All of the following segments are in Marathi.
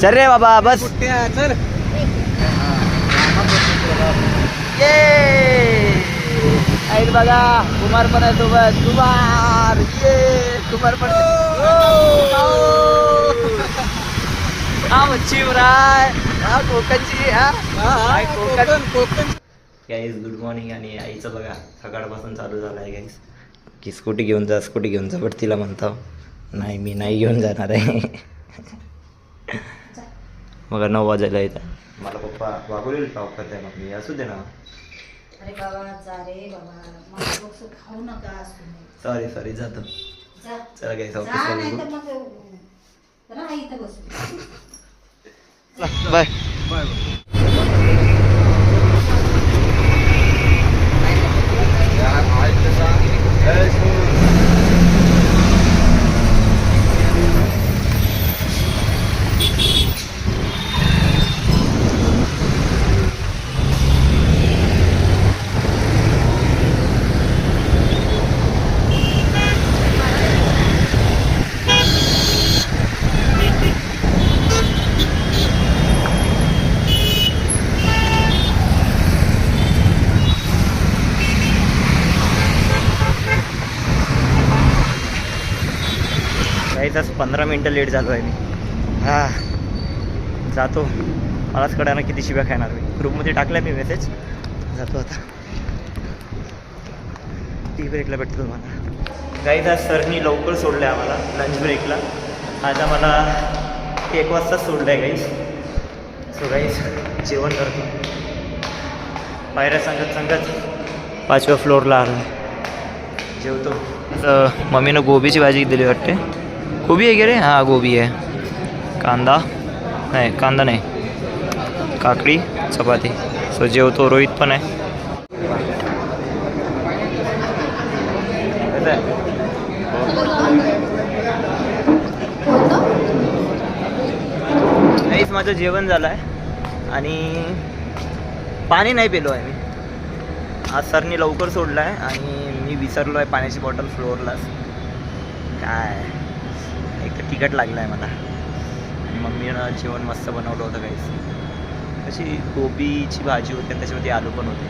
चल रे बाबा बस. ये बघा कुमार पण आहे सोबत. कुमार कुमार पण. हा मच्छी फ्राय. हा कोकणची. हा कोकण. Guys good morning. आणि आईचं बघा सकाळपासून चालू झालं आहे गाईज की स्कूटी घेऊन जा बट तिला म्हणतो नाही मी नाही घेऊन जाणार आहे. मग 9 वाजायला येतं. मला पप्पा वागवलेलं टॉप करताय मग मी असू दे ना. अरे बाबा जा रे बाबा खाऊ नका. सॉरी जातो. चला गाईज ऑफिसला बाय बाय. काहीच 15 मिनटं लेट झालो आहे मी. जातो. मलाच कळणार किती शिव्या खाणार मी. ग्रुपमध्ये टाकला मी मेसेज. जातो आता. टी ब्रेकला भेटतो तुम्हाला. गाईज आज सरनी लवकर सोडलं आहे आम्हाला लंच ब्रेकला. आज आम्हाला 1 वाजता सोडलं आहे गाईज. सो गाईज जेवण करतो. पायऱ्या सांगत 5व्या फ्लोअरला आलो. जेवतो. मम्मीनं गोबीची भाजी दिली वाटते. गोबी आहे की रे. हां गोबी आहे. कांदा नाही काकडी चपाती. सो जेवतो. रोहित पण आहे. नाहीच माझं जेवण झालं आहे आणि पाणी नाही पिलो आहे मी. आज सरनी लवकर सोडलं आहे आणि मी विसरलो आहे पाण्याची बॉटल फ्लोअरलाच. काय एक तर तिखट लागलं आहे मला. आणि मम्मीनं जेवण मस्त बनवलं होतं काहीच. अशी गोबीची भाजी होती त्याच्यामध्ये आलू पण होते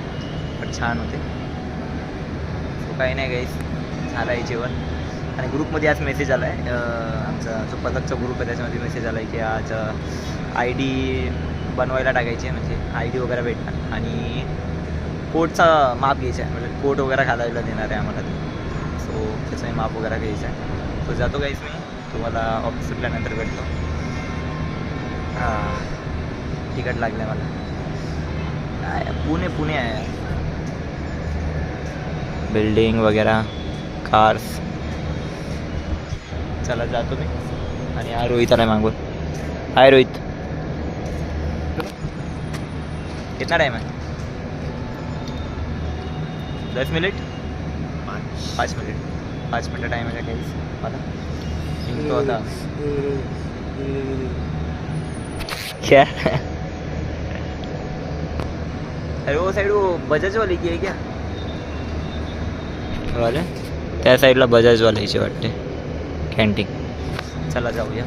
पण छान होते. सो काही नाही गाईस झालं आहे जेवण. आणि ग्रुपमध्ये आज मेसेज आला आहे. आमचा जो पथकचा ग्रुप आहे त्याच्यामध्ये मेसेज आला आहे की आज ID बनवायला टाकायची आहे. म्हणजे ID वगैरे भेटणार आणि कोटचा माप घ्यायचा आहे. म्हणजे कोट वगैरे घालायला देणार आहे आम्हाला ते. सो त्याचं माप वगैरे घ्यायचं आहे. सो जातो गाईस मी. तुम्हाला ऑफिस सुटल्यानंतर भेटतो. तिकट लागलं मला. काय पुणे आहे. बिल्डिंग वगैरे कार्स. चला जातो मी. आणि हा रोहित आला मागून. हाय रोहित. कितना टाइम है? 10 मिनट 5 मिनट 5 मिनट टाइम है गाइस. मला निघतो आता. क्या अरे वो साइड वो बजाज वाली की आहे क्या वाले? त्या साईडला बजाज वाल्याची वाटते कॅन्टीन. चला जाऊया.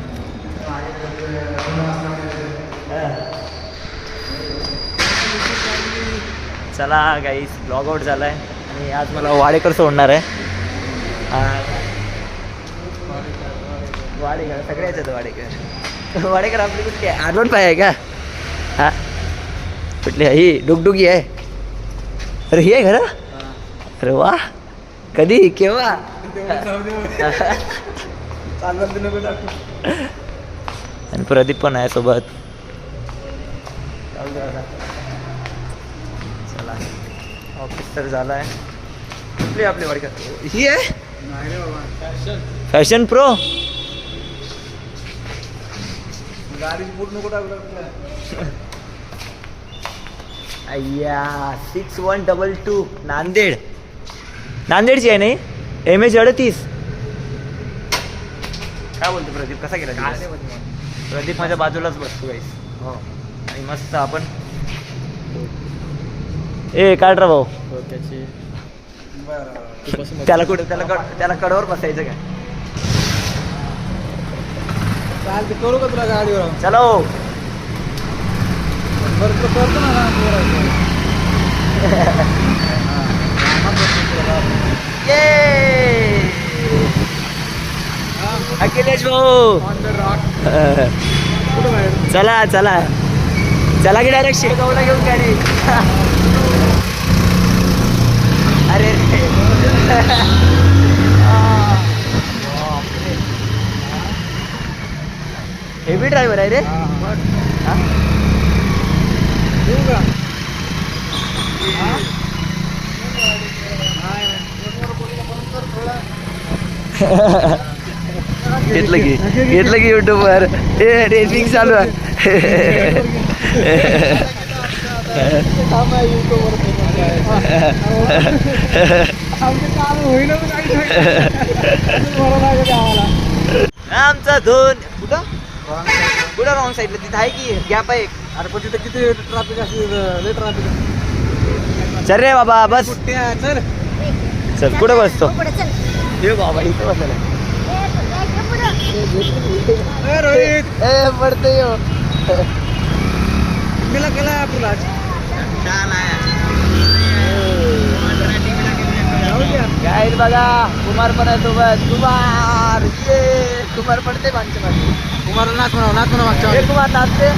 चला गाईस लॉग आउट झाला आहे आणि आज मला वाडेकर सोडणार आहे. वाडेकर सगळ्याच आहेत. वाडेकर आपली कुठली आहे? आडवण पाय आहे का? हां कुठली ही डुगडुगी आहे. अरे ही आहे खरं? अरे वा. कधी केव्हा? आणि प्रदीप पण आहे सोबत. चला ऑफिस तर झालं आहे. कुठली आपली वाडकर ही आहे? Fashion pro. अय्या 6122 नांदेडची आहे नाही? MH38. काय बोलतो प्रदीप? कसा गेला? प्रदीप माझ्या बाजूलाच बसतो गाईस. हो आणि मस्त आपण काढ रा भाऊ. त्याला कुठे त्याला कडावर बसायचं काय? करू का तुला गाडीवर चलो करतो ना ये अखिलेश भाऊ चला चला चला की डायरेक्ट शेगावला घेऊन गाडी. अरे हेवी ड्रायव्हर आहे रे. घेतलं की युट्यूबवर रेसिंग चालू आहे. आमचा धोन कुठं रॉंग साईडला तिथं आहे की गॅप आहे. अरे पण तिथे किती ट्रॅफिक असते लय ट्रॅफिक. चल रे बाबा बस चल चल कुठं बसतो पुढे चल. हे बाबा इथं बसला रोहित ए पडते यो. तिला केला तुला काय बघा कुमार पण आहे सोबत. कुमार पडते मागच्या मागे. कुमार नाच म्हणा मागच्या हे कुमार नाचते.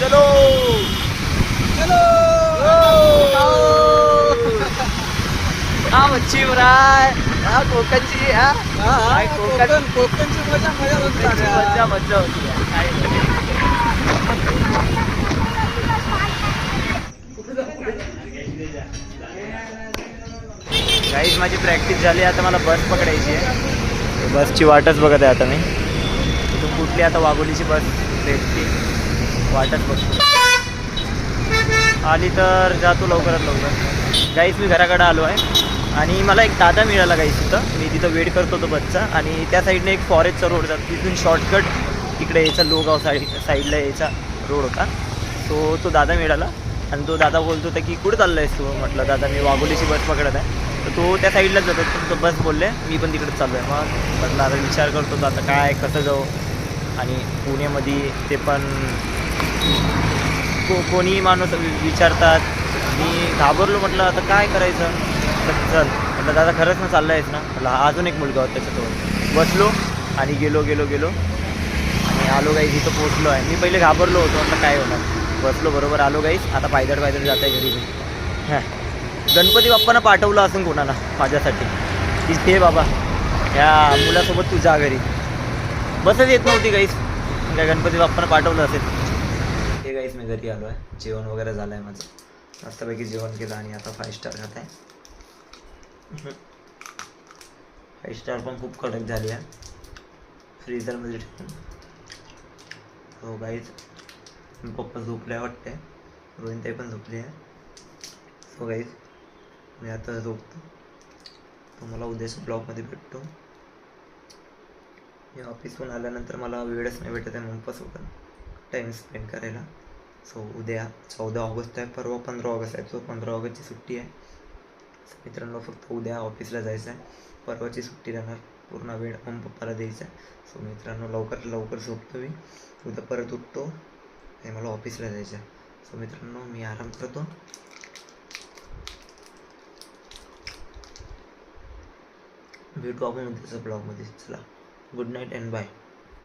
चलो हा मच्छी फ्राय हा कोकणची हा कोकणची मजा होती. गाईज माझी प्रॅक्टिस झाली. आता मला बस पकडायची आहे. बसची वाटच बघत आहे आता मी. इथून कुठली आता वाघोलीची बस भेटते वाटच बघतो. आली तर जातो लवकरात लवकर. गाईज मी घराकडे आलो आहे आणि मला एक दादा मिळाला गाईज तिथं. मी तिथं वेट करत होतो बसचा आणि त्या साईडने एक फॉरेस्टचा रोड जातो. तिथून शॉर्टकट इकडे यायचा लोगाव साईडला यायचा रोड होता. तो दादा मिळाला आणि तो दादा बोलतो होता की कुठं चाललं आहेस तू. म्हटलं दादा मी वाघोलीची बस पकडत आहे. तर तो त्या साईडलाच जातो. तो बस बोलले मी पण तिकडे चाललो आहे. मग म्हटलं आता विचार करतो तर आता काय कसं जाऊ. आणि पुण्यामध्ये ते पण कोणी माणूस विचारतात. मी घाबरलो. म्हटलं आता काय करायचं. तर चल म्हटलं दादा खरंच ना चाललं आहेस ना. म्हटलं अजून एक मुलगा होता त्याच्यासोबत. बसलो आणि गेलो आणि आलो गाईस. इथं पोचलो आहे. मी पहिले घाबरलो होतो. म्हटलं काय होणार. बसलो बरोबर आलो गाईस. आता पायदळ जात आहे घरी. हां गणपती बाप्पानं पाठवलं असून कोणाला माझ्यासाठी की हे बाबा ह्या मुलासोबत तू जा घरी. बसच येत नव्हती गाईस. काय गणपती बाप्पानं पाठवलं असेल. हे गाईस मी घरी आलो आहे. जेवण वगैरे झालं आहे माझं. मस्तपैकी जेवण केलं आणि आता 5 स्टार खात आहे. 5 स्टार पण खूप कडक झाली आहे. फ्रीझरमध्ये ठेवून. हो गाईज पप्पा झोपले वाटते. रोहिणताई पण झोपली आहे. सो गाईज मी आता झोपतो. तुम्हाला उद्याच्या ब्लॉगमध्ये भेटतो. मी ऑफिसहून आल्यानंतर मला वेळच नाही भेटत आहे मम्पासोबत टाईम स्पेंड करायला. सो उद्या 14 ऑगस्ट आहे. परवा 15 ऑगस्ट आहे. सो 15 ऑगस्टची सुट्टी आहे. मित्रांनो फक्त उद्या ऑफिसला जायचं आहे. परवाची सुट्टी राहणार. पूर्ण वेळ पप्पाला द्यायचा आहे. सो मित्रांनो लवकर झोपतो मी. उद्या परत उठतो आणि मला ऑफिसला जायचं आहे. सो मित्रांनो मी आराम करतो. भेटू आपण उद्याच्या ब्लॉगमध्ये. चला गुड नाईट अँड बाय.